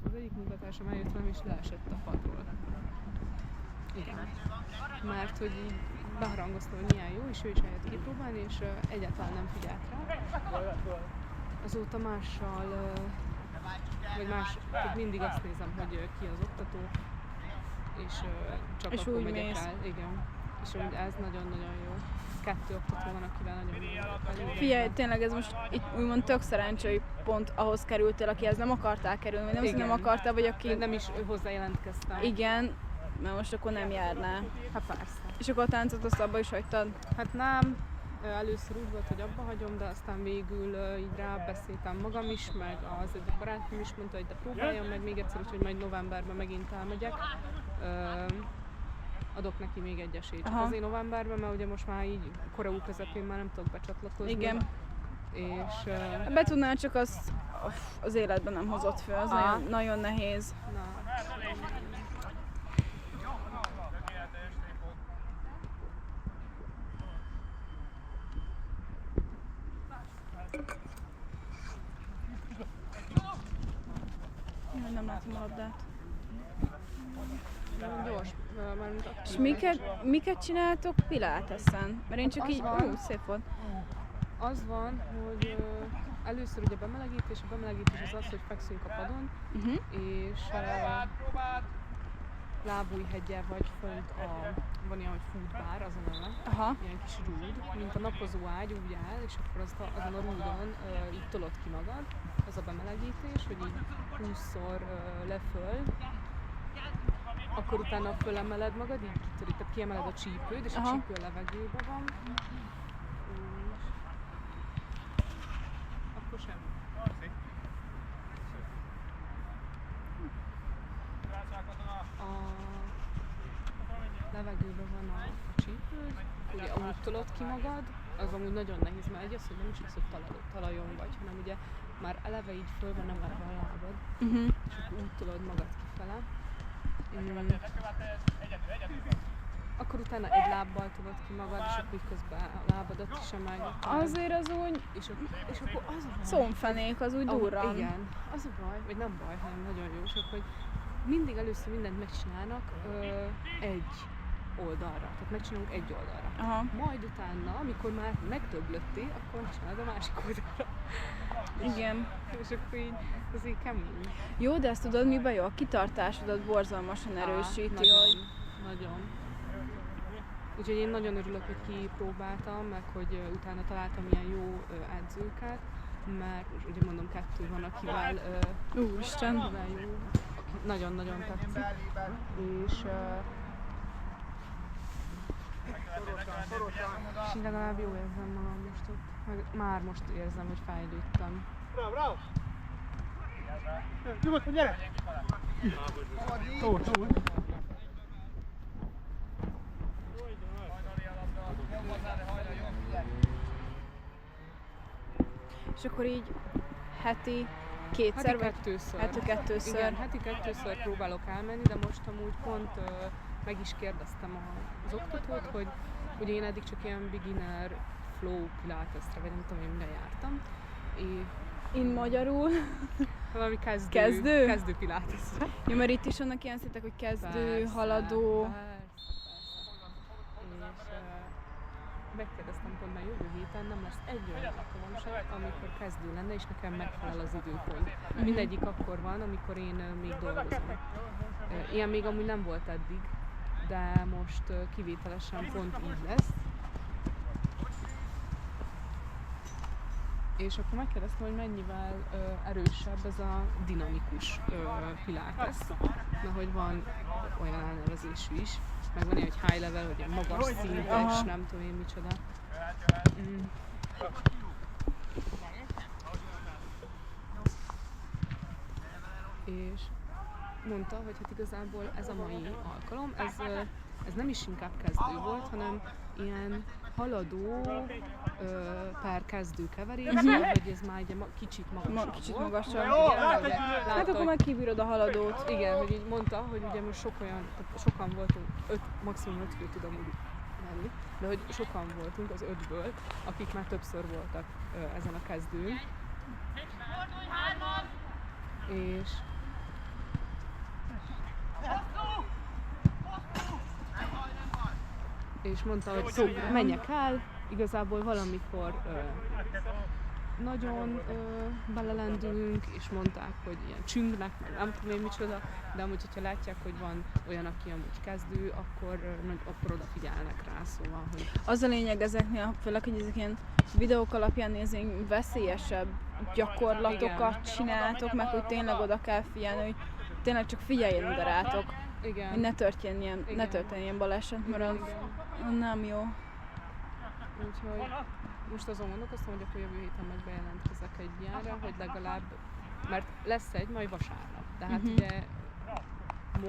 az egyik munkatársam eljött velem és leesett a padról. Igen. Mert hogy így beharangozta, hogy milyen jó, és ő is eljött kipróbálni, és egyáltalán nem figyelt rá. Azóta mással, vagy tehát mindig azt nézem, hogy ki az oktató, és csak és akkor megyek mész. el. Igen. És úgy ez nagyon-nagyon jó. 2 oktató van, akivel nagyon jó. Figyelj, tényleg ez most itt úgymond tök szerencsé, hogy pont ahhoz kerültél, akihez nem akartál kerülni, vagy nem az, hogy nem akartál, vagy aki... Nem is hozzájelentkeztem. Igen, mert most akkor nem járnál. Hát persze. És akkor a táncot azt abba is hagytad? Hát nem. Először úgy volt, hogy abba hagyom, de aztán végül így rábeszéltem magam is, meg az egyik barátom is mondta, hogy de próbáljam meg még egyszer, úgyhogy majd novemberben megint elmegyek. Adok neki még egy esélyt. Csak azért novemberben, mert ugye most már így koreó közepén már nem tudok becsatlakozni. Igen. És... Be tudnál, csak az életben nem hozott föl, az nagyon nehéz. Na. Nem látom a labdát. Gyors, és miket csináltok Pilatesen? Mert én csak így, szép volt. Az van, hogy először ugye bemelegítés, a bemelegítés az az, hogy fekszünk a padon, és lábújheggyel vagy fönt van ilyen, hogy foodbar, azon ilyen kis rúd, mint a napozó ágy, úgy áll, és akkor azon a rúdon így tolod ki magad, az a bemelegítés, hogy így 20-szor leföl, akkor utána fölemeled magad, így tehát kiemeled a csípőd, és a csípő a levegőben van. És akkor semmi. A levegőben van a csípőd, ugye amúgy tolod ki magad, az amúgy nagyon nehéz, mert egy az, hogy nem is az, hogy talajon vagy, hanem ugye már eleve így föl van emelve a lábad, és akkor úgy tolod magad kifele. Akkor utána egy lábbal tolod ki magad, és akkor közben a lábadat is emelgeted. Azért az úgy... És akkor az a baj... Szomfenék, az úgy durran. Igen, az a baj, vagy nem baj, hanem nagyon jó, csak hogy mindig először mindent megcsinálnak egy oldalra, tehát megcsinálunk egy oldalra. Majd utána, amikor már megdöglöttél, akkor megcsinálod a másik oldalra. Igen. És akkor így, az így kemény. Jó, de ezt tudod miben jó? A kitartásodat borzalmasan erősíti, Nagyon. Úgyhogy én nagyon örülök, hogy kipróbáltam, meg hogy utána találtam ilyen jó edzőket, mert ugye mondom, 2 van, akivel Úristen! Jó, nagyon-nagyon tetszik. És legalább jó érzem magam most ott. Már most érzem, hogy fejlődtem. Bravo! Nyugodtan, gyere! Túl! És akkor így heti kétszer, vagy heti kettőször? Igen, heti 2-ször próbálok elmenni, de most amúgy pont meg is kérdeztem az oktatót, hogy ugye én eddig csak ilyen beginner flow pilatesre, vagy nem tudom én mire jártam. Én magyarul? Valami kezdő pilatesre. Ja, mert itt is vannak ilyen szintek, hogy kezdő, haladó. Persze. És megkérdeztem pont már jövő héten, nem lesz egy olyan alkalom sem, amikor kezdő lenne, és nekem megfelel az időpont. Mindegyik akkor van, amikor én még dolgozom. Ilyen még amúgy nem volt eddig, de most kivételesen pont így lesz. És akkor megkérdeztem, hogy mennyivel erősebb ez a dinamikus pilates, mert hogy van olyan elnevezésű is, meg van ilyen, hogy high level, hogy ilyen magas szintes, nem tudom én micsoda. És mondta, hogy hát igazából ez a mai alkalom, ez nem is inkább kezdő volt, hanem ilyen haladó per kezdő keverés, hogy ez már egy kicsit magasabb Kicsit volt. magasabb. Igen, Hát akkor már kibírod a haladót. Igen, hogy így mondta, hogy ugye most sokan voltunk, maximum 5 fő tudom úgy menni, de hogy sokan voltunk az 5-ből, akik már többször voltak ezen a kezdőn. És És mondta, hogy menjek el, igazából valamikor nagyon belelendülünk, és mondták, hogy ilyen csüngnek, meg nem tudom én micsoda, de amúgy, hogyha látják, hogy van olyan, aki amúgy kezdő, akkor odafigyelnek rá, szóval, hogy... Az a lényeg ezeknél, főleg, hogy ezek ilyen videók alapján nézni, veszélyesebb gyakorlatokat csináltok, meg hogy tényleg oda kell figyelni, hogy tényleg csak figyeljen oda rátok. Igen. Hogy ne történjen ilyen baleset, mert az nem jó. Úgyhogy most azon gondolkoztam, hogy akkor jövő héten meg bejelentkezek egy ilyenre, hogy legalább, mert lesz egy majd vasárnap. Tehát ugye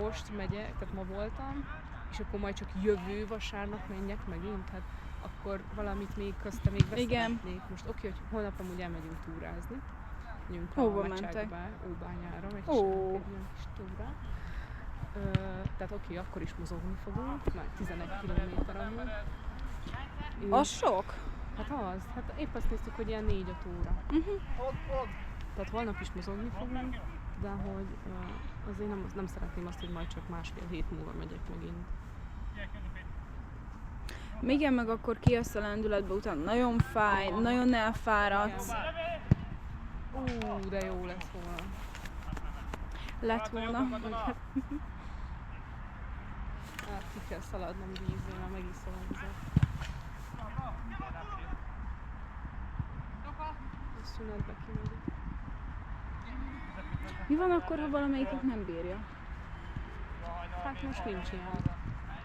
most megyek, tehát ma voltam, és akkor majd csak jövő vasárnap menjek megint, hát akkor valamit még közte még beszélnék. Most oké, hogy holnap amúgy elmegyünk túrázni. Megyünk a Mecsekbe, Óbányára, egy kis túra. Tehát oké, akkor is mozogni fogunk, már 11 km amúgy. Az sok? Hát az, hát épp azt néztük, hogy ilyen 4-5 óra. Tehát holnap is mozogni fogunk, de hogy azért nem szeretném azt, hogy majd csak másfél hét múlva megyek megint. Igen, meg akkor kijössz a lendületbe, utána nagyon fáj, nagyon elfáradsz. De jó lesz volna. Lett volna. Hát ki kell szaladnom vízre, mert megiszom a vizet. A szünetbe kimegyek. Mi van akkor, ha valamelyikük nem bírja? Hát most nincs ilyen.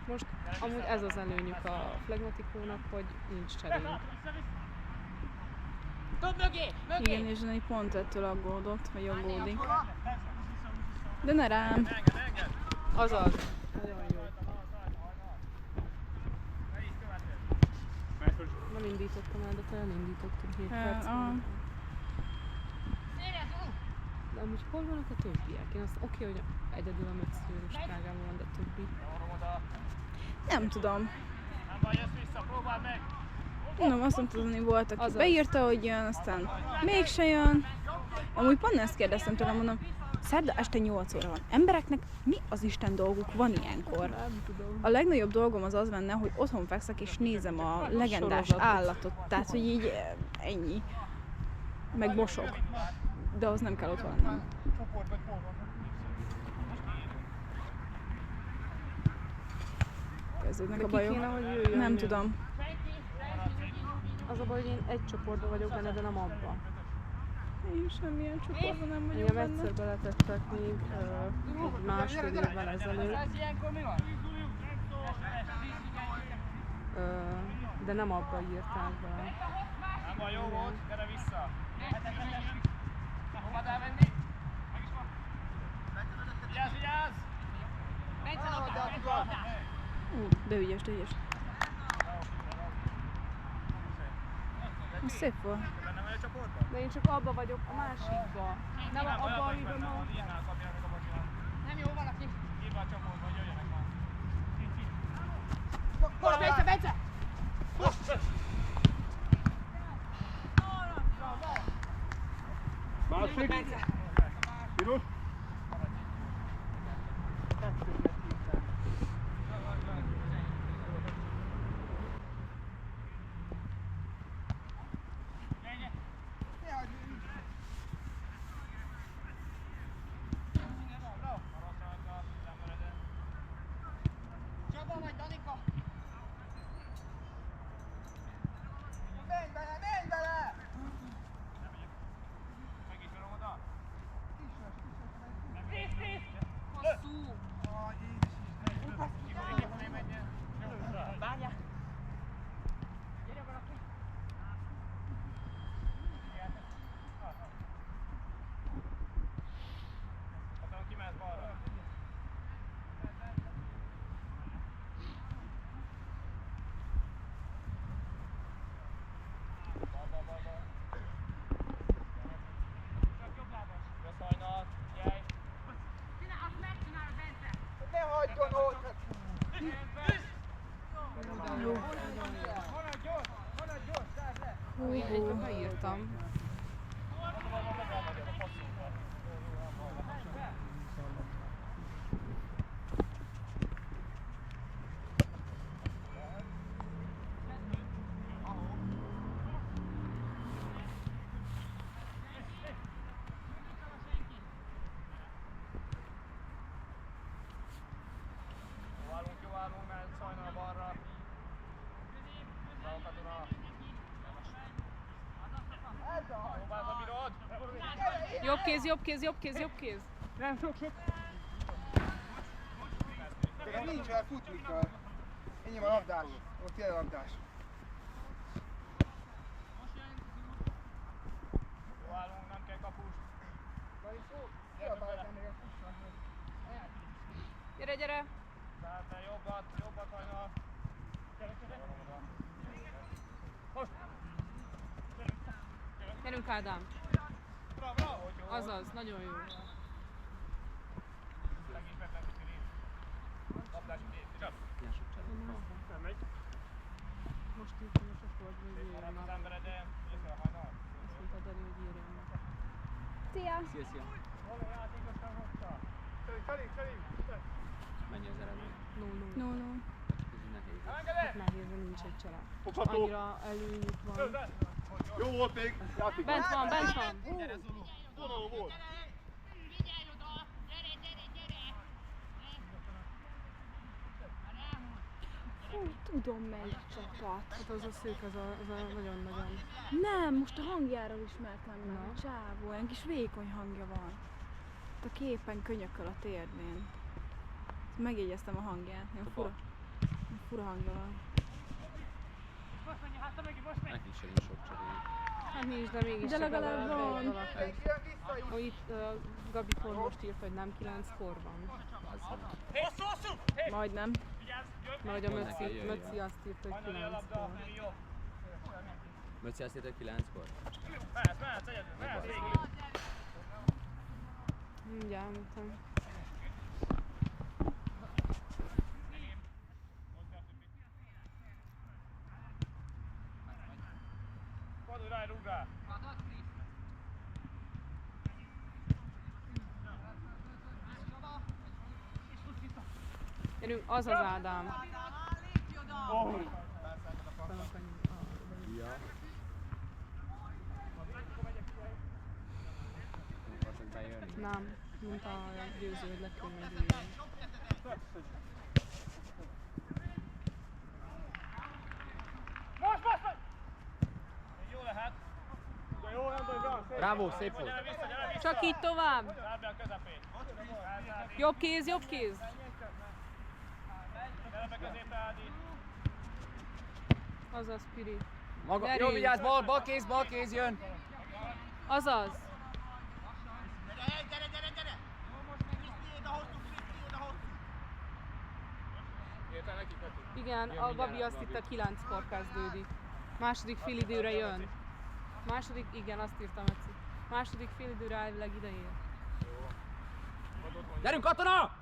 Most amúgy ez az előnyük a Flegmatikónak, hogy nincs cserénk. Igen, és Zsani pont ettől aggódott, vagy aggódik. De ne rám! Azaz. Nagyon jó. Nem indítottam el, de te elindítottad 7 percben. De amúgy hol vannak a többiek? Én azt oké, hogy egyedül a Metszőrös Prágában van, de többi. Nem tudom. Nem, azt mondta, hogy volt, aki beírta, hogy jön, aztán mégse jön. Amúgy pont ezt kérdeztem tőle, mondom, szerda este 8 óra van. Embereknek mi az Isten dolguk van ilyenkor? Nem tudom. A legnagyobb dolgom az lenne, hogy otthon fekszek és nézem a legendás állatot. Tehát, hogy így ennyi. Meg mosok. De az nem kell ott lennem. Kezdődnek a bajok. Nem tudom. Az a baj, hogy én egy csoportban vagyok benne, de nem abban. Én semmilyen csoportban nem vagyok benne. Engem egyszer beletettek még másfél évvel ezelőtt. De nem abba írták be. Nem baj, jó volt, gyere vissza! Hova elmenni? Vigyázz, vigyázz! De ügyes, de ügyes. Ez szép volt. De én csak abba vagyok, a másikba. Nem abba, amiben ma... Nem jó valaki? Írva a csoportba, hogy jöjjenek már. Hol, Bence, Bence! Másik? Piros? Csaba vagy, Danika! Menj bele, menj bele! Meg is oda? Kis. Jobb kéz, jobb kéz, jobb kéz, jobb kéz. Nem sok. De nincs el, futni kell. Ennyi van labdás. Ott jön a labdás. Jó állunk, nem kell kapust. Gyere, gyere! Szálltál jobbat hajnal. Most! Gyerünk, Ádám! Bravo! Azaz, nagyon jó. Megint betlenni Filip. Labdás idén, csak. Nem megy. Most így most volt, hogy Marad az írjanak. embereden, jössz a hajnal. Azt mondta Dani, hogy írjanak. Szia! Szia. Hol a játékosnak hozta? Felé! Mennyi az eredmény? 0-0. No, no. Ez így nehéz. Engedett! Nehéz, de nincs egy család. Fogható. Annyira előnyük van. Jó volt még, játék. Bent van, bent van! Vonaló volt. Vigyázz oda! Gyere! Hú, tudom melyik csapat. Hát az a szék, az a nagyon-nagyon. Nem, most a hangjáról ismertem meg. Na. A csávó, olyan kis vékony hangja van. Itt a képen könyököl a térdén. Megjegyeztem a hangját. Ilyen fura hangja van. Most menj, hát te megint most menj. Neki is jön sok cserél. Hát nincs, de mégis De csak legalább egy van. dolog. Jön vissza! Ó, itt Gabi pont most írt, hogy nem 9-kor van. Hosszú! Majdnem. Vigyázz, jön! Mert hogy a Mondd neki, jöjjön. Möci azt írt, hogy Hajnali a labda, 9-kor. Fili jobb. Möci azt írta 9-kor? Mehetsz egyedül, mehetsz végig. Mindjárt mondtam. Fordulj rá, rúg rá. Gyerünk, az az Ádám. Oh. Ja. Nem akartak bejönni? Nem, mondta a győző, hogy le kell még ülni. Most! Még jó lehet. De jó, nem baj, szép. Bravo, szép volt. Gyere vissza. Csak így tovább! Zárd be a közepét. Jobb kéz, jobb kéz! Gyere be középre, Ádi. Azaz, Piri. Maga, Gyerünk. jó, vigyázz, bal kéz jön! Azaz! Gyere! Krisztiéd a hosszú! Érte neki, Peti? Igen, a Gabi azt itt a 9-kor kezdődik. Második félidőre jön. Igen, azt írtam, Eci. Második félidőre elvileg ide ér. Gyerünk, Katona!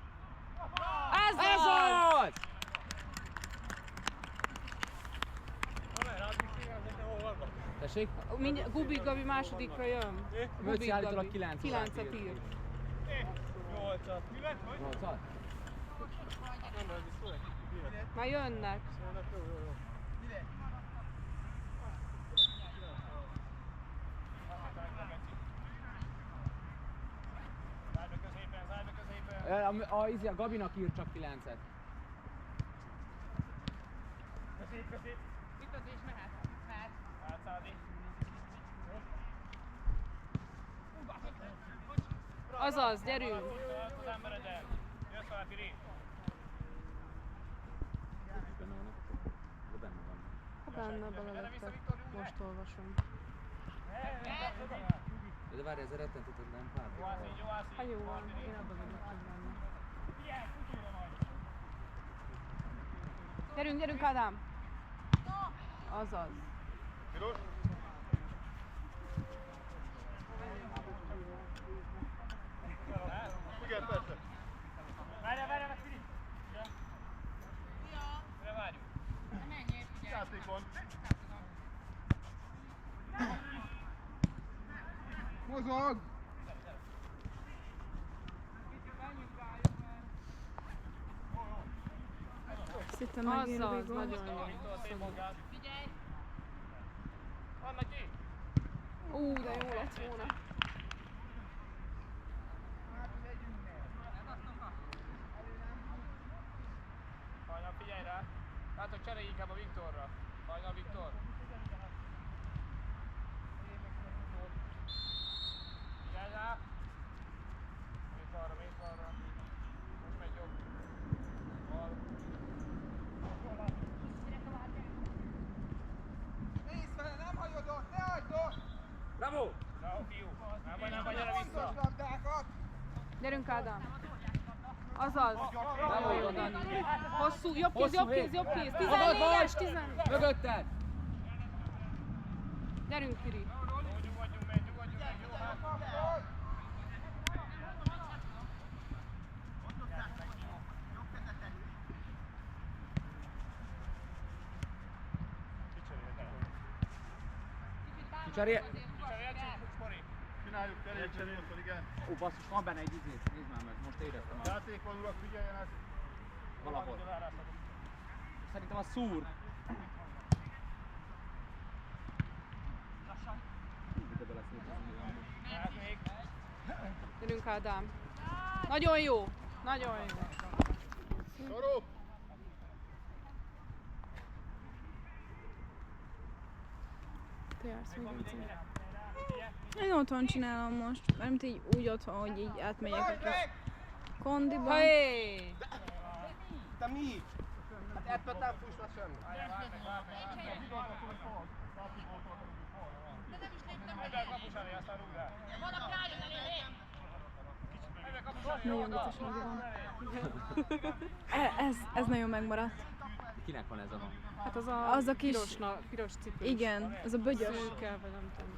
Ez Ez az! az! Tessék? Gabi másodikra jön. Möci állítólag 9 9-et írt. 8-at. Mi lett? 8-at? Nem baj, szólj. Már jönnek. Jó. Zárd be középen. A Gabinak írt csak 9-et. Közép. Itt az is mehet. Mehetsz, Ádi. Azaz, gyerünk! Az embereden. Jössz fel, Fili. Benne vannak? De benne van. Ha benne belelettek. Most olvasom. De várj, ez rettentetlen, nem pár. Jó állsz így, jó állsz így. Hát jó van, én abban vagyok, hogy benne. Figyelj, futóra majd. Gyerünk, Ádám! Azaz. Piros? Igen, persze. Várjál, Fili. Mire várjuk? Menjél, figyelj! Játékon. Mozog! Szinte megér Azaz, végül. nagyon jó. Szép magát. Figyelj! Van neki. De jó lett volna. Hajnal, figyelj rá. Látok, cserélj inkább a Viktorra. Hajnal, Viktor. Figyelj rá. Gyerünk Ádám! Azaz! Nagyon jó, Dani! Hosszú, jobb kéz, jobb kéz, jobb kéz! 14-es, 14! Mögötted! Gyerünk, Kiri! Kicserélj! Csináljuk cseréljük, igen. Ó, basszus, van benne egy izé, nézd már meg, most éreztem el. Játék van, urak, figyeljenek. Valahol. Szerintem a szúr. De beleszúrt. Gyerünk Ádám! Nagyon jó! Nagyon jó! Soró! Te jársz még Vinci? Én otthon csinálom most, mert így úgy otthon, hogy így átmegyek a kis kondiba. Hé! Te mi? Hát ebből nem fuss le semmi. Nagyon vicces hangja van. Ez nagyon megmaradt. Kinek van ez a hang? Hát Az a kis... piros cipős. Igen, az a bögyös. Szőke, vagy nem tudom.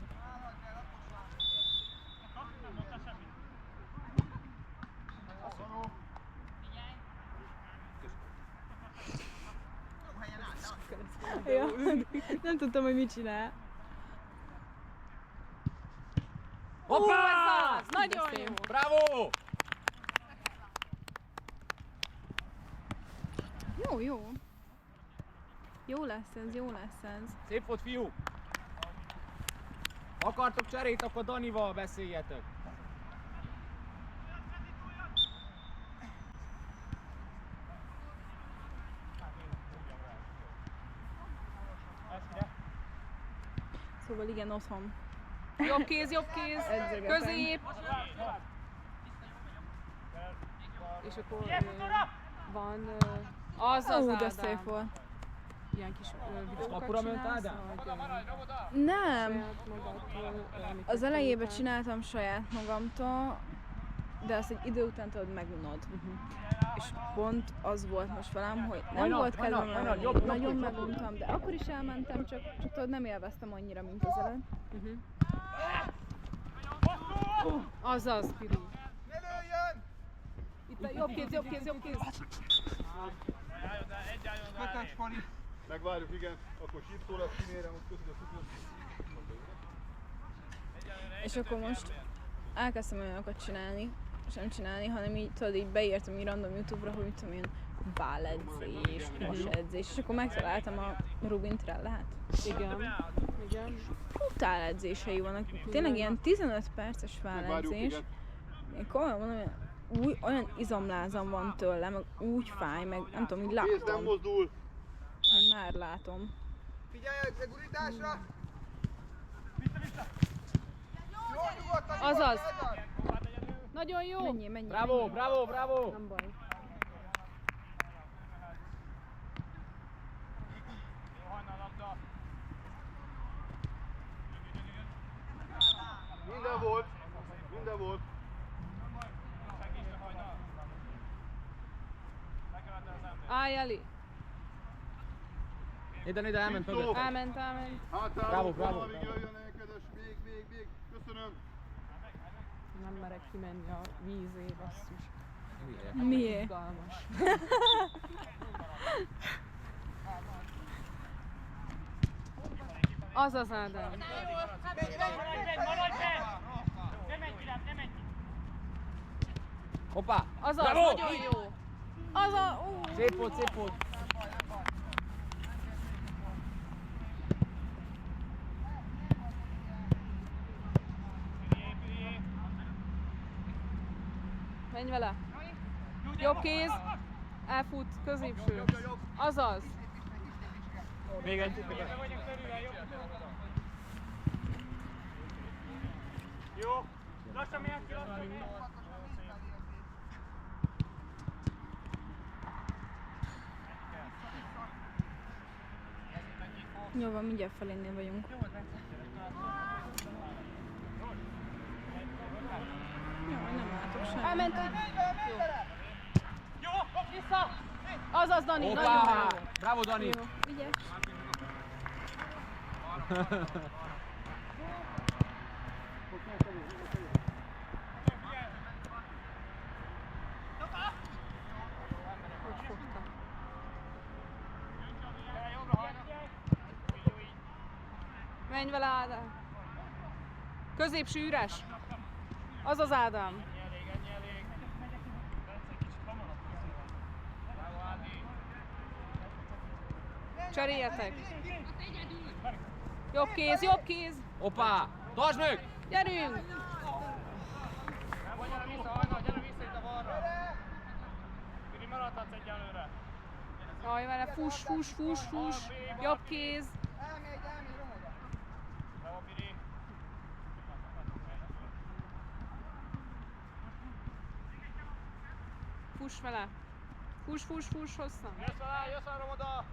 Ja, nem tudtam, hogy mit csinál. Hoppá! Ez az! Nagyon jó! Bravo! Jó, jó. Jó lesz ez, jó lesz ez. Szép volt, fiú! Akartok cserét, akkor Danival beszéljetek. Szóval igen, otthon. Jobb kéz, Edzegetem. közép! És akkor van az az Ó, de Ádám. szép volt. Ilyen kis videókat Kapura ment csinálsz, Ádám? vagy Nem, saját magadtól, amiket az elejében tanultál? csináltam saját magamtól, de azt egy idő után tudod megunod. És pont az volt most velem, hogy nem Hajnal, volt hajnal, kedvem hajnal, menni, jobb, nagyon jobb, jobb. meguntam, de akkor is elmentem, csak tudod, nem élveztem annyira, mint az előtt. Azaz, Kiri. Ne lőjön! Itt a jobb kéz, jobb kéz, jobb kéz. Kötes Fali. Megvárjuk, igen. Akkor sípszó lesz, kimérem, ott köszönöm a futót. És akkor most elkezdtem olyanokat csinálni, és nem csinálni, hanem így, tudod, így beírtam így random YouTube-ra, hogy mit tudom én, váledzés, edzés, és akkor megtaláltam a Rubin Trellát. Igen. Igen. Brutál edzései vannak, tényleg ilyen 15 perces Megvárjuk, válledzés. igen. Én komolyan mondom, olyan izomlázam van tőle, meg úgy fáj, meg nem tudom, így Kéz nem látom, mozdul. hogy már látom. Figyeljetek, legurításra! Jó, nyugodtan, Azaz. nyugodtan! Nagyon jó. Menjél. Bravo, bravo, bravo! Nem baj. Minden volt. Minden volt. Állj, Eli. Ide, elment mögött. Elment. Hátálló, Bravo. amíg jöjjön elkezdés. Még. Köszönöm. Nem merek kimenni a vízé, basszus. Miért? Izgalmas. Azaz, Ádám. Hoppá! Azaz, Bravo! nagyon jó. Azaz, Szép volt. Menj vele. Jobb kéz. Elfut, középső. Azaz. Még egy. Jó. Lassan mehet ki, Jó van, mindjárt felénél vagyunk. Jó, nem látok semmit. Elment egy... Jó. Vissza! Azaz, Dani, nagyon Hoppá! jó. Bravo, Dani! Jó, ügyes. Hogy fogta? Menj vele, Ádám! Középső üres! Az az Ádám! Cseréljetek! Jobb kéz, jobb kéz! Hoppá! Tartsd meg! Gyerünk! Gyere vissza, Hajnal, gyere vissza itt a balra! Piri, maradhatsz egyelőre! Jaj vele, fuss, fuss, fuss, fuss! Jobb kéz! Elmegy, Romoda. Bravo, Piri! Fuss vele! Fuss, fuss, fuss hosszan! Jössz vele, Romoda!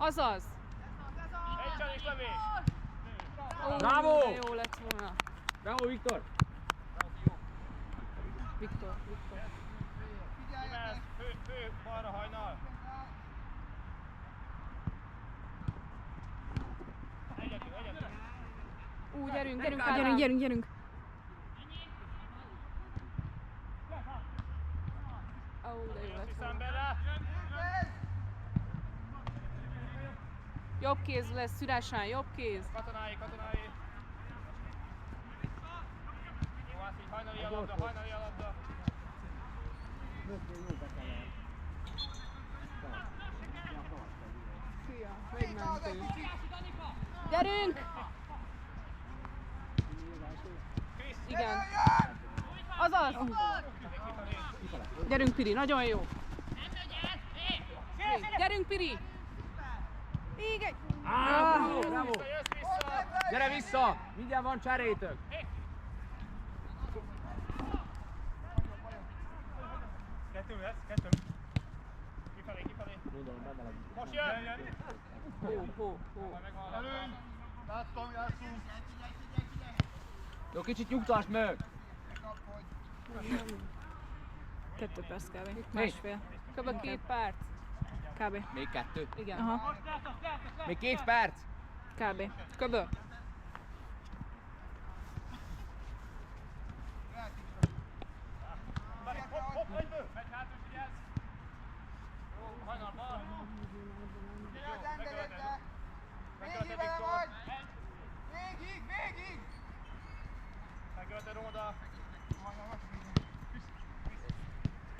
Azaz! Egy csalis lövés! Ó, Bravo! de jó lett volna! Bravo, Viktor! Viktor. Kimelsz, fő, balra, Hajnal! Egyedül! Gyerünk, Gyerünk, Ádám! gyerünk. Ó, de jó lett Vissza volna. emberre! Jobb kéz lesz, üresen, jobb kéz! Katonái! Jó, hát így Hajnali a labda! Fia, megmentő! Gyerünk! Igen. Azaz! Gyerünk, Piri, nagyon jó! Gyerünk, Piri! Igen! Bravo! Jössz vissza! Gyere vissza! Mindjárt van cserétök! Kettő. Kifelé. Gondolom, bemelegít. Most jön! Hó. Előny! Láttam, játszunk! Jó, kicsit nyugtasd meg! 2 perc kb. Mi? Másfél. Kb. 2 perc. Kb. Még 2. Igen. Aha, Még 2 perc! kb. Kb. Hopp, egyből! Megy hátul, figyelsz! Jó, Hajnal, bal! Végig vele vagy! Végig! Megölte Romoda!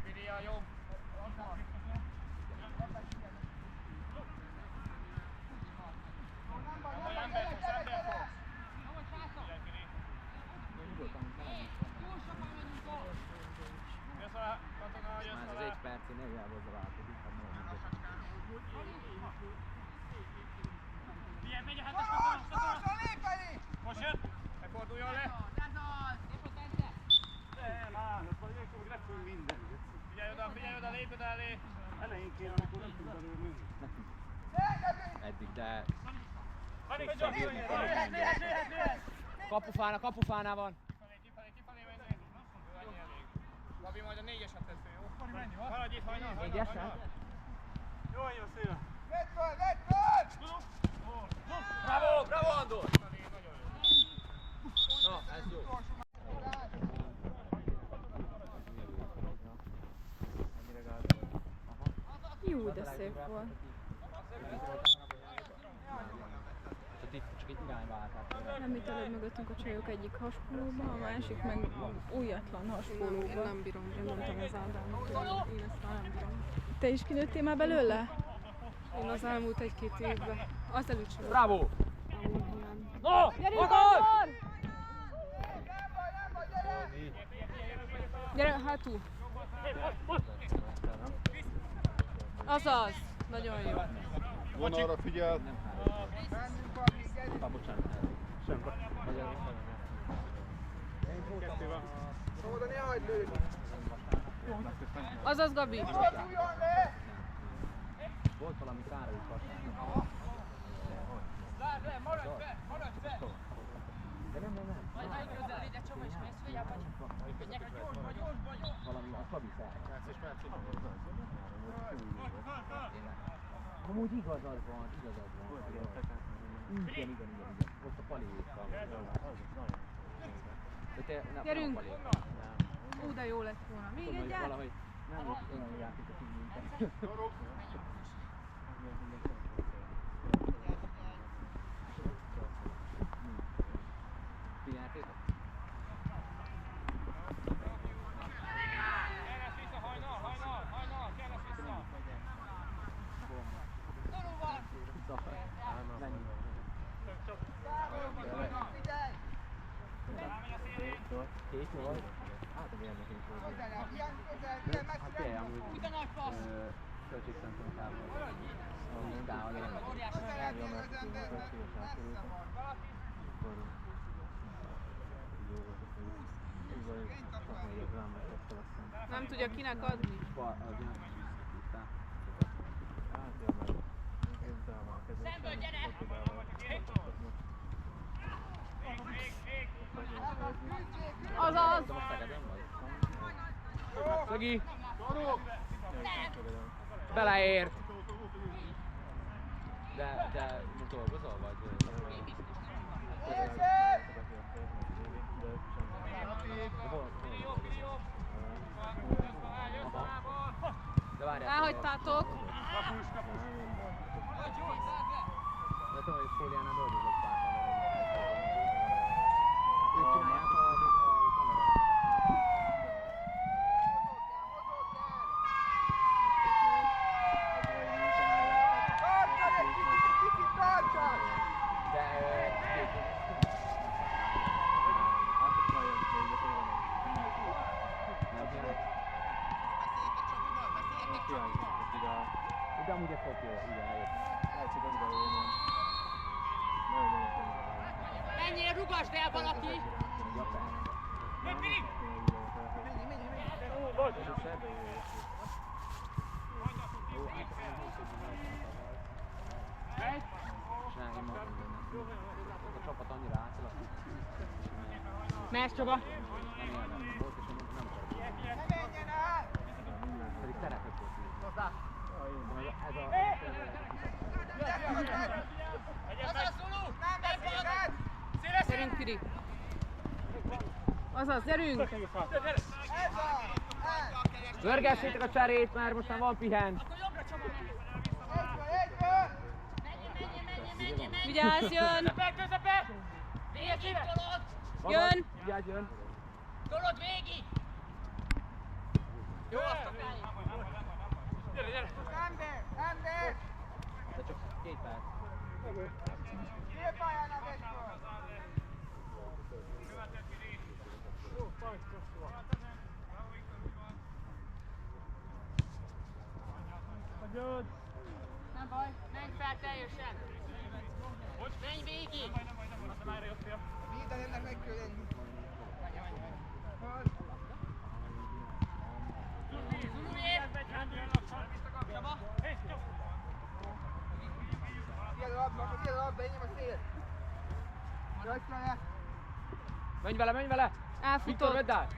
Piri a jobb! Ember fogsz! Figyelj, Piri! Jössz vele, katona, jössz Már az vele! 1 percén eljárózva változik. Figyelj, megy a hetes katona! Lépeni! Most jön! Megforduljon le! Figyelj oda, lépj oda elé! Eddig, de... Kifelé Kapufánál van. menni! Jó, ennyi elég. Gabi, majd a 4-eset tesz ő, jó? Maradj itt, Hajnal! 4-esen? Vedd föl! Bravo, Andor! Nagyon jó. Na, ez jó. Jó, de szép volt. Csak egy irányváltás. Nem itt előbb mögöttünk a csajok egyik haspólóba, a másik meg újatlan haspólóba. Nem bírom, én mondtam az Ádámnak, hogy én ezt már nem bírom. Te is kinőttél már belőle? Én az elmúlt 1-2 évben, az előtt sem. Bravo! Amúgy ilyen. No! Gyerünk, Magad! Andor! Gyere, hátul! Azaz! Nagyon jó. Vonalra figyel. Mennünk addig, gyerünk! Bocsánat. Sem. Romoda, ne hagyd lőni! Azaz, Gabi! Forduljon le! Volt valami Károly vasárnap. Maradj be! De nem. Valami a Fabi fel. Amúgy igazad van. Igen. Most a Palékkal. Gyerünk! Ó, de jó lett volna. Még egyet? Valahogy nem volt olyan játék, aki minket. Figyeltétek? Kellesz vissza, hajnal, kellesz vissza! Menjünk. Rámegy a szélén! Két volt? Hát, a vérnek is volt. Hát tényleg, amúgy költségszempontjából. A munkával érnek. Nem tudja kinek adni? Szemből gyere! Azaz! Szögi! Beleért! De most dolgozol, vagy? De várjál! Elhagytátok? De tudom, hogy Fóliánál dolgozott pár. Ők csinálják a kamerát. De amúgy ez tök jó, igen, eljött. Menjél, rugasd el valaki! Ja, persze. Menj! A csapat annyira átszaladt. Mehetsz, Csaba! Nem élveztem volt, és nem akarok. Pedig szeretek volt így. Gyerünk, Piri! Azaz, gyerünk! Görgessétek a cserét, mert most már van pihen. Vigyázz, jön! Közepe! Végig tolod! Jön! Vigyázz, jön. Tolod végig! Jó, azt a felé! Gyere! De csak 2 perc. Nem baj, menj fel teljesen! Menj végig! Aztán már jött fél. Mindennek meg kell lenni. Zuluért! Csaba! Ilyen labda, enyém a szél. Rajt vele. Menj vele! Viktor, Elfutott! vedd át!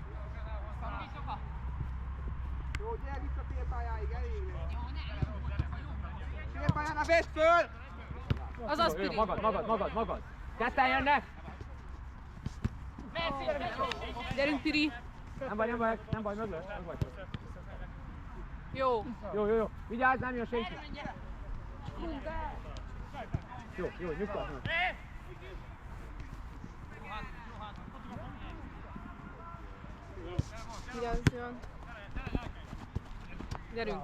Jó, gyere vissza félpályáig, elég. Félpályának vedd föl! Azaz, Jó, Piri! magad! Ketten jönnek! Gyerünk, Piri! Nem baj, meg vagytok. Jó! Jó. Vigyázz, nem jön senki. Jó, nyugtass. Vigyázz, jön! Gyerünk!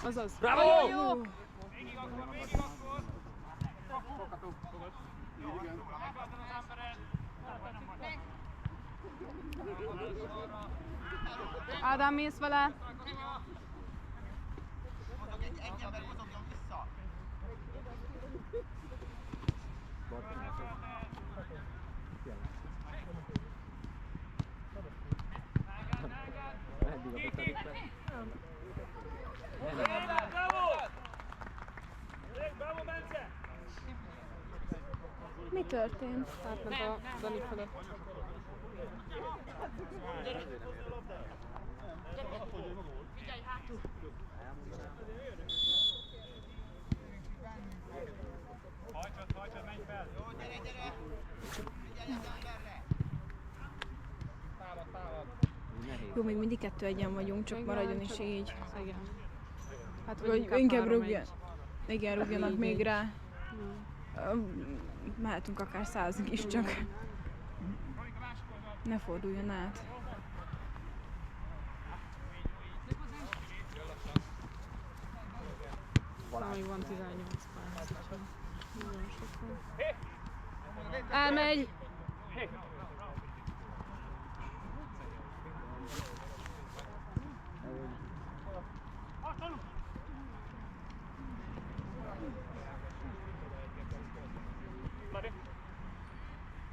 Azaz! Bravo! Jó! Végig akkor! Ádám, mész vele! Egy ember mozogjon vissza. Bravo, Bence! Mi történt? Átment a Dani fölött. Figyelj hátul! Hajtsad, menj fel! Jó, gyere! Figyelj az emberre! Támad! Jó, még mindig 2-1-en vagyunk, csak maradjon is így. Igen. Hát Vagy inkább rúgjon. Igen, rúgjanak még rá. Mehetünk akár 100-ig is, csak ne forduljon át. Még van 18 perc. Nagyon sok van. Elmegy!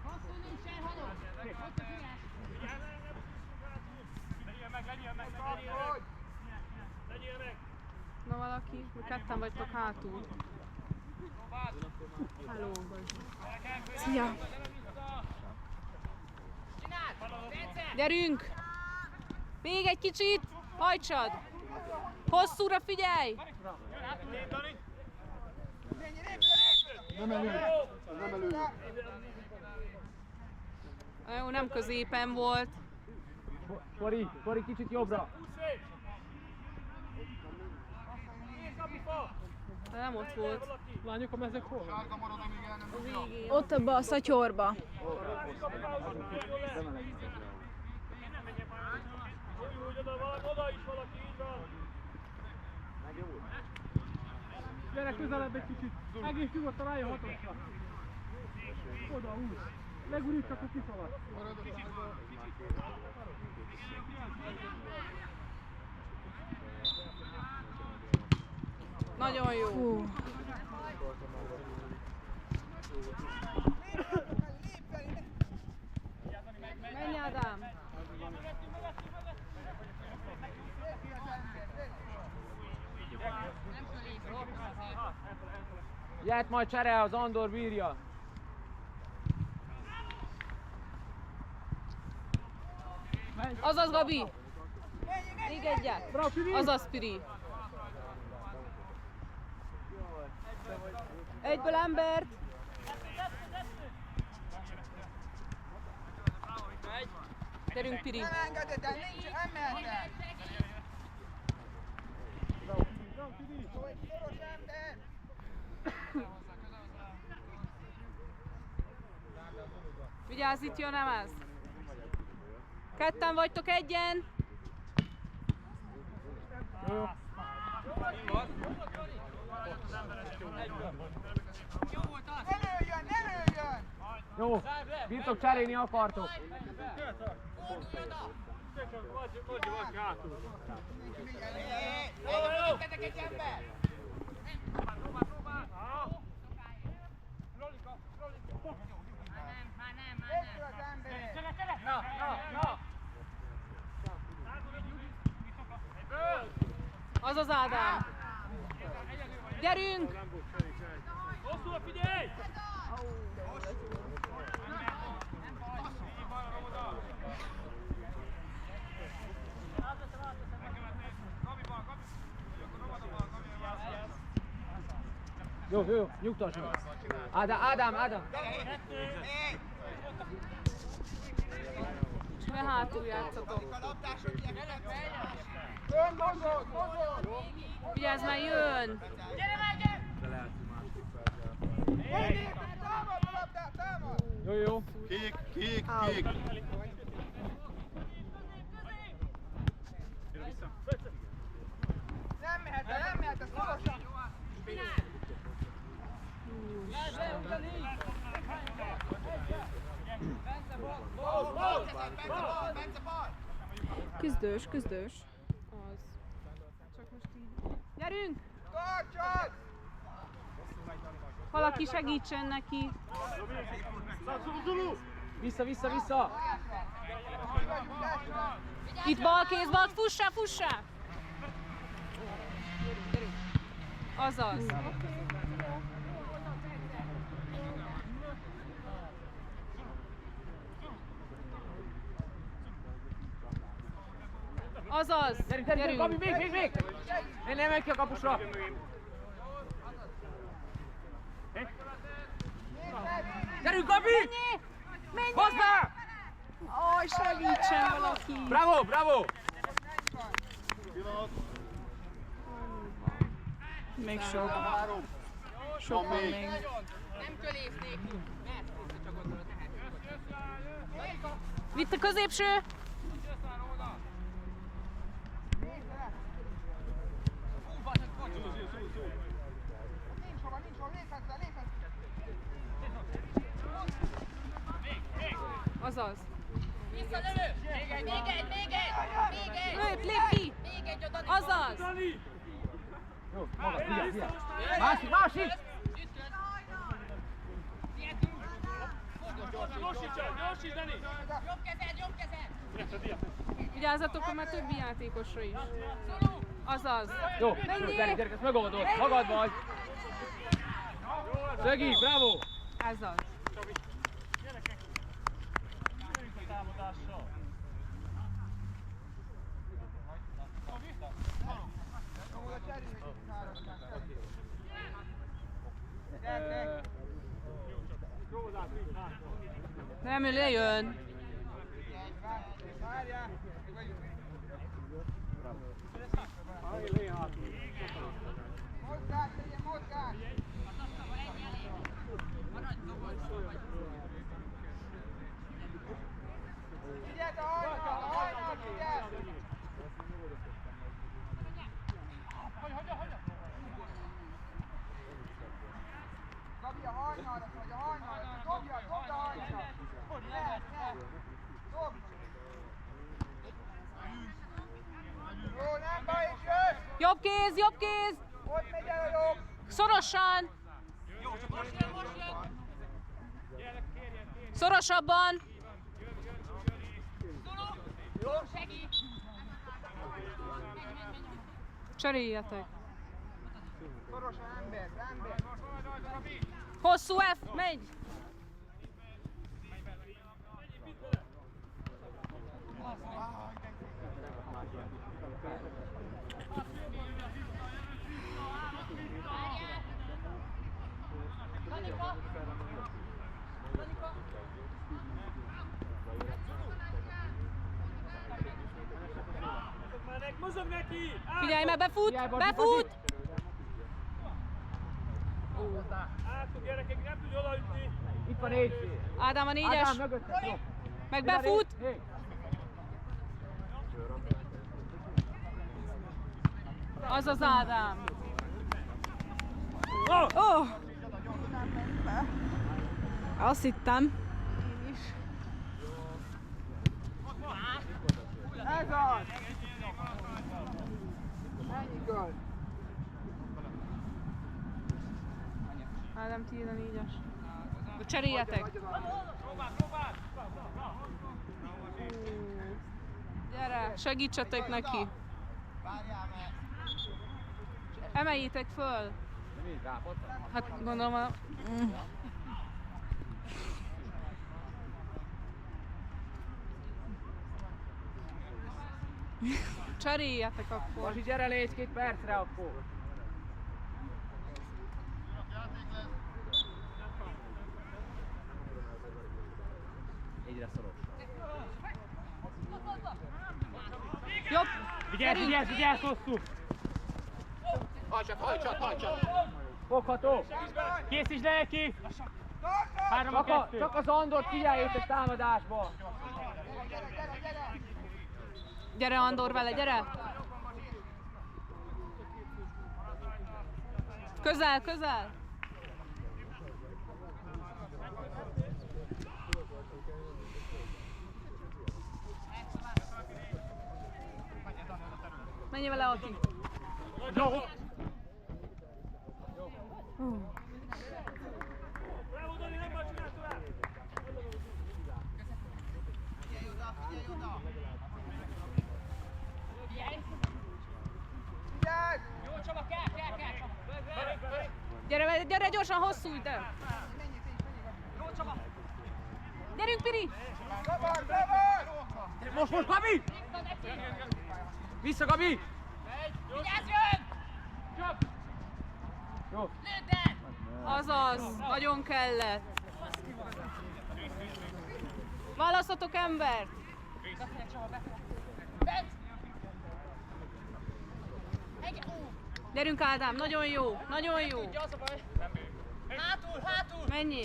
Hosszú nincsen, haló! Ott a füles! Legyél meg! Na valaki? Mi ketten vagytok hátul. Hello, Bazi. Szia! Gyerünk! Még egy kicsit! Hajtsad! Hosszúra figyelj! Nem elő. Jó, nem középen volt. Fori, kicsit jobbra! De nem ott volt. Lányok, a mezek hol? Sárga marad, amíg el nem A végén. Ott abba a szatyorba. Oda is valaki, így van! Gyere közelebb egy kicsit! Egész nyugodtan álljon hatosra! Oda, úgy! Legurít csak a kiszaladt! Nagyon jó. Hú. Menj, Ádám! Jöhet majd csere, az Andor bírja! Azaz, Gabi! Még egyet! Azaz, Piri! Egyből embert! Gyerünk, Piri! Nem engeded el, nem mehet el! Jó, egy szoros ember! Vigyázz, itt jön Emez! Ketten vagytok, egyen! Ne lőjön! Jó, birtok cserélni akartok! Vagy hátul! Lőttetek egy ember! Már nem. Értő az ember! Na! Azaz, Ádám! Gyerünk! Hosszúra figyelj! Jó, nyugtass meg! Ádám! Ne hátul játszatok! A labdások ilyenek Ön mozog! Vigyázz, már jön! Gyere már, gyere! Támad a labdát, támad! Jó. Kék. Nem mehet, ez szorosan! Bence bal! Küzdős. Az. Csak most így. Gyerünk! Tartsad! Valaki segítsen neki! Vissza! Itt bal kézbal, fussá! Azaz. Azaz! Gyerünk, Gabi, még! Ne menj ki a kapusra! Gyerünk, Gabi! Menj! Hozd be! Aj, segítsen valaki! Bravo! Még sok. Sok van még. Nem kölész nélkül, mert csak gondolod lehet. Vitt a középső! Nincs hova, léphetsz le. Azaz! Visszalövő! Még egy! Lép ki! Még egy oda! Azaz! Jó, maga, figyelj! Másik! Gyorsíts, Dani! Jobb kezed! Vigyázzatok, hogy már többi játékosra is. Azaz! Jó, gyerünk, ezt megoldod, magad vagy! Szögi, bravo! Azaz! Nem, ő lejön! Várjál! Mozgás, legyen mozgás! Figyeld a hajnal, figyeld! Gabi, a hajnalra, vagy a hajnalra, dobd a hajnalra! Ne! Dobd! Jó, nem baj, és jössz! Jobb kéz! Hogy megy el a jobb? Szorosan! Szorosabban! Cseréljetek! Szorosan, ember! Hosszú F, megy! Mozog neki! Figyelj, mert befut! Átfog, gyerekek, nem tudja odaütni! Itt van 4. Ádám a 4-es! Ádám, mögötted, jó! Meg befut! Hé. Az az Ádám! Oh! Azt hittem. Ez az! Ennyi gól! Ádám, tiéd a 4-es. Cseréljetek! Gyere, segítsetek neki! Emeljétek föl! Hát gondolom a... Cseréljetek akkor! Basi, gyere légy 2 percre akkor! Egyre szoros. Jobb! Vigyázz, hosszú! Hajtsat! Fogható! Készíts le neki! Csak az Andort figyeljétek támadásba! Gyere Andor vele, gyere! Közel! Menj vele, Aki! Bravo, Dani, nem baj, csinálj tovább! Figyelj! Jó Csaba, Gyere, gyere gyorsan, hosszú ide! Gyerünk, Piri! Szabad! Most, Gabi! Vissza, Gabi! Vigyázzön! Jó. Lőd el! Azaz, nagyon kellett. Választatok embert! Bent! Gyerünk Ádám, nagyon jó, nagyon jó. Hátul, hátul! Mennyi?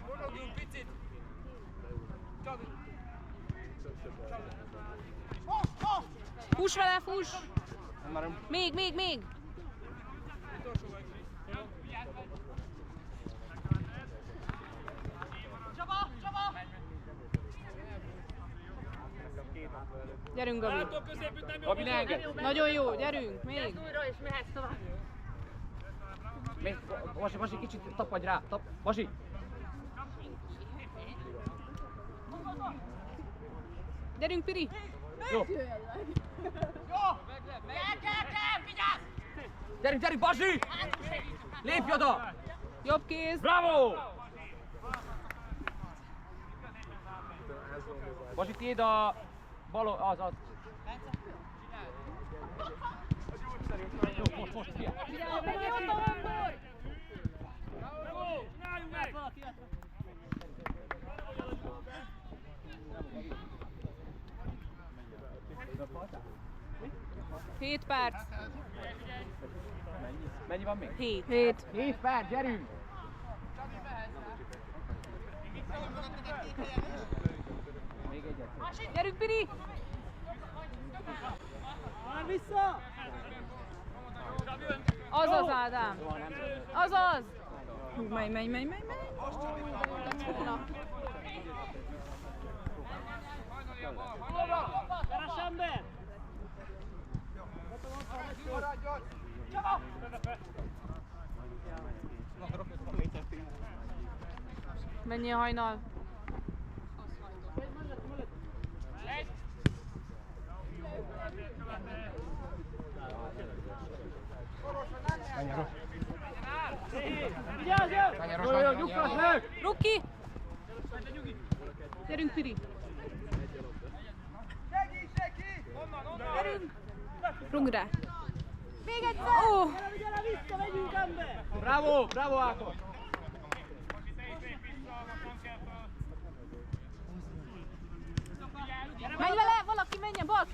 Monogjunk picit! Fuss vele, fuss! Még! Csaba! Gyerünk, Gabi. Gabi, ne engedd! Nagyon jó, gyerünk, még. Újra és mehetsz tovább. Még, Vasi, kicsit tapadj rá! Vasi! Gyerünk, Piri. Jó! Kell, vigyázz! Gyerünk, Vasi! Lépj oda! Jobb kéz. Bravo! Vasi, tiéd a bal, az. Jó, most, figyelj! Csináljunk meg! 7 perc. Mennyi van még? 7. 7 perc, gyerünk! Még egyet. Gyerünk, Piri! Már vissza! Azaz, Ádám! Azaz! Menj. Keres ember! Maradjon! Mennyi a hajnal? Vigyázzon! Jó, nyugtass meg! Ruki! Gyerünk, Piri! Segítsek ki! Gyerünk! Rugd rá! Még egyszer! Ó! Gyere vissza, megyünk ember! Bravo, Ákos! Menj vele! Valaki menjen! Bal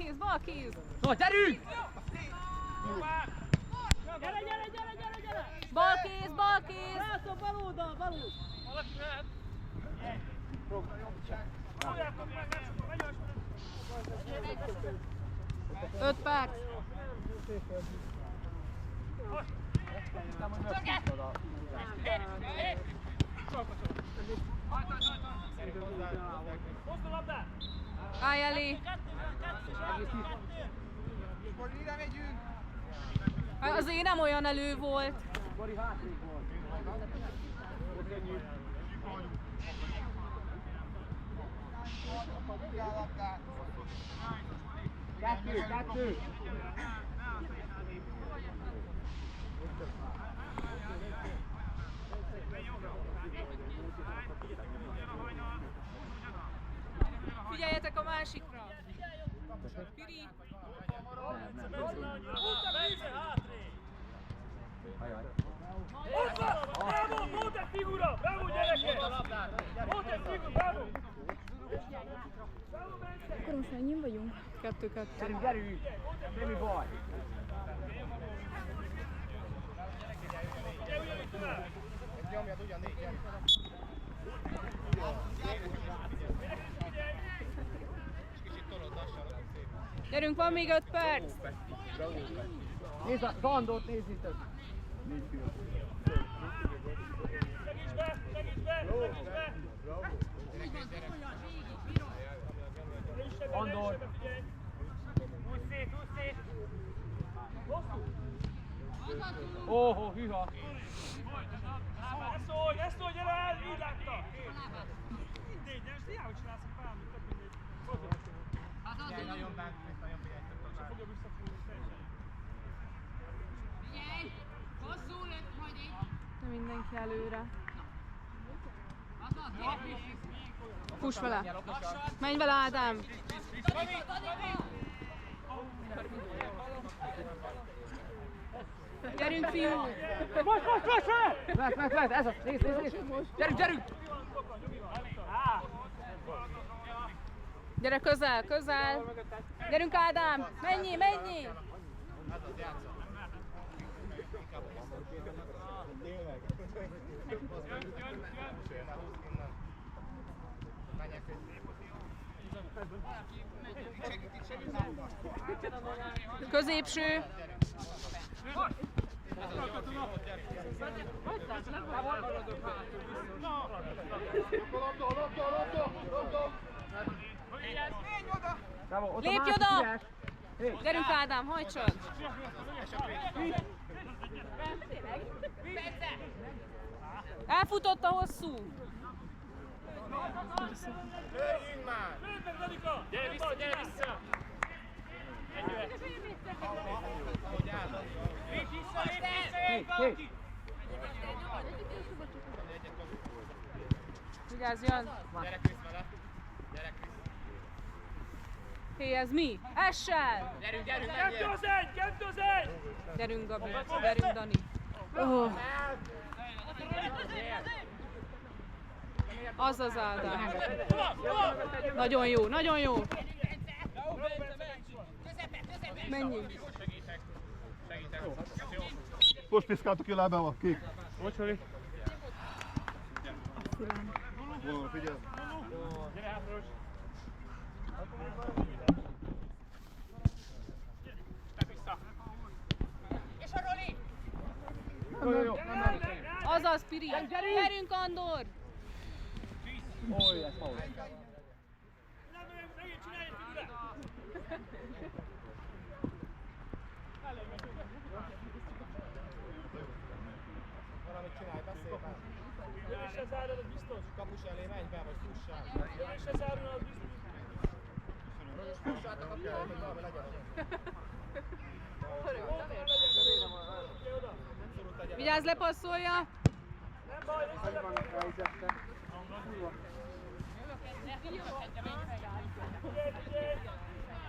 kéz! No, gyerünk! Gyere! Bal kéz! Látom, bal oldal! 5 perc. Állj elé! Akkor mire megyünk? Azért nem olyan elő volt. Bori hátrébb volt. Kettő! Figyeljetek a másikra! Piri! Bravo, Monte figura! Bravo, gyerekek! Monte figura, bravo! Akkor most mennyin vagyunk? 2-2. Gyerünk! Semmi baj! Nyomjad ugyanígy, gyere! Gyerünk, van még 5 perc! Nézd a Zandort, nézd itt! Segíts be! Andor! Húzz szét! Óhó, hűha! Ne szólj, gyere el! Így látta! Mindegy, de most hiába csinálsz a pálmit, tök mindegy. Figyelj, nagyon bánt, nagyon figyelj. Se fogja visszafúrni teljesen. Figyelj! Hosszú lett majd így. De mindenki előre. Azaz, gyere! Fuss vele! Menj vele, Ádám! Gyerünk, fiú! Most! Lehet, ez az, nézd! Gyerünk! Gyere közel! Gyerünk, Ádám! Menjél! Középső! Lépj oda! Gyerünk, Ádám, hajtsad! Elfutott a hosszú! Gyere vissza! Vigyázz, jön! Hé, ez mi? Essel! Kettő az egy! Gyerünk, Gabi, gyerünk, Dani. Oh. Az az Ádám. Nagyon jó. Menjünk. Most piszkáltuk ki a lábával, kék. Bocs, Oli. Vonal, figyelj. Gyere hátros. Vissza. És a Roli! Jó. Azaz, Piri. Gyerünk, Andor. Oly, ez faul. Megint csinálj egy figurát! Valamit csinálj, beszélj már. Jön se zárod, az biztos. Kapus elé menj be, vagy fussál. Jön se zárod, az biztos. Fussátok a kellett, hogy valami legyen. Vigyázz, lepasszolja. Nem baj, vissza.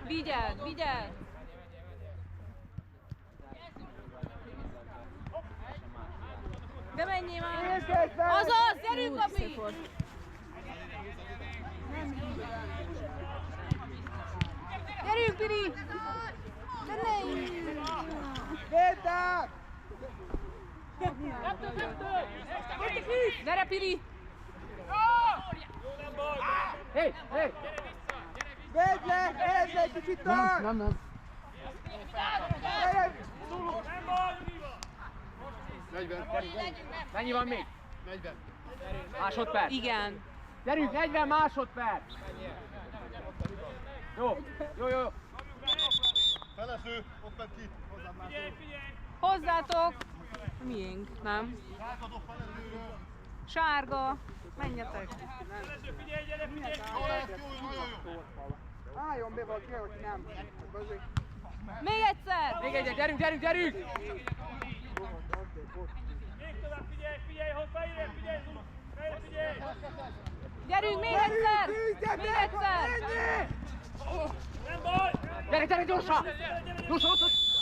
Vigyázz. De menjél már! Azaz, gyerünk, Gabi! Gyerünk, Piri! De ne! Védtek! Gyere, Piri! Hé! Védd le, egy kicsit tart! Nem. Gyere! 40. Mennyi van még? 40. Másodperc. Igen. Gyerünk, 40 másodperc. Jó. Feleső, ott ment ki. Hozzám már. Hozzátok! Miénk, nem? Rákadok felesőről. Sárga! Menjetek! Figyelj, gyere! Jó lesz, jó, nagyon jó. Álljon be valaki, hogy nem. Még egyszer! Még egyet, gyerünk! Még tovább, figyelj, hogy fejre, figyelj! Gyerünk, még egyszer! Nem baj! Gyerek, gyorsan! Gyorsan, ott!